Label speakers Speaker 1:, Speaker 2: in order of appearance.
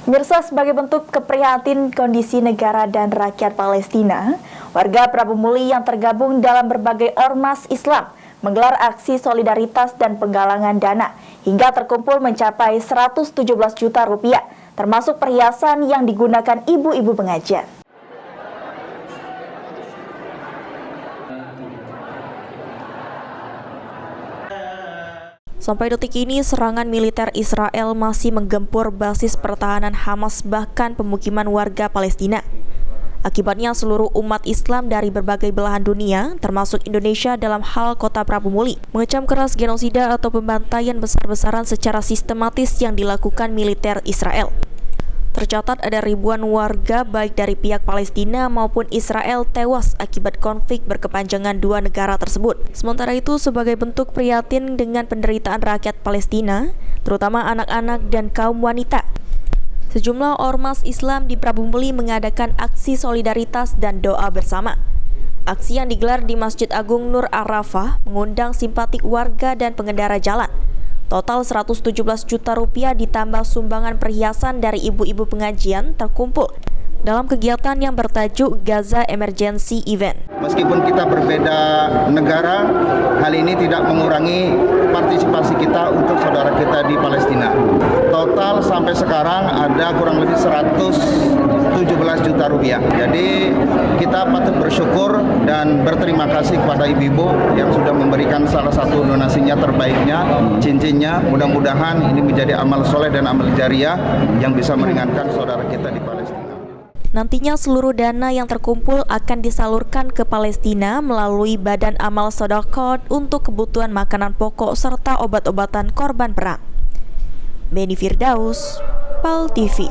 Speaker 1: Mirsa, sebagai bentuk keprihatinan kondisi negara dan rakyat Palestina, warga Prabu Muli yang tergabung dalam berbagai ormas Islam menggelar aksi solidaritas dan penggalangan dana hingga terkumpul mencapai 117 juta rupiah, termasuk perhiasan yang digunakan ibu-ibu pengajian. Sampai detik ini, serangan militer Israel masih menggempur basis pertahanan Hamas bahkan pemukiman warga Palestina. Akibatnya seluruh umat Islam dari berbagai belahan dunia, termasuk Indonesia dalam hal kota Prabu Muli, mengecam keras genosida atau pembantaian besar-besaran secara sistematis yang dilakukan militer Israel. Tercatat ada ribuan warga baik dari pihak Palestina maupun Israel tewas akibat konflik berkepanjangan dua negara tersebut. Sementara itu, sebagai bentuk prihatin dengan penderitaan rakyat Palestina, terutama anak-anak dan kaum wanita, sejumlah ormas Islam di Prabu Muli mengadakan aksi solidaritas dan doa bersama. Aksi yang digelar di Masjid Agung Nur Arafah mengundang simpatik warga dan pengendara jalan. Total 117 juta rupiah ditambah sumbangan perhiasan dari ibu-ibu pengajian terkumpul dalam kegiatan yang bertajuk Gaza Emergency Event.
Speaker 2: Meskipun kita berbeda negara, hal ini tidak mengurangi partisipasi kita untuk saudara kita di Palestina. Total sampai sekarang ada kurang lebih 117 juta rupiah. Jadi kita patut bersyukur dan berterima kasih kepada ibu-ibu yang sudah memberikan salah satu donasinya terbaiknya, cincinnya. Mudah-mudahan ini menjadi amal soleh dan amal jariah yang bisa meringankan saudara kita di Palestina.
Speaker 1: Nantinya seluruh dana yang terkumpul akan disalurkan ke Palestina melalui Badan Amal Shadaqah untuk kebutuhan makanan pokok serta obat-obatan korban perang. Beni Firdaus, PAL TV.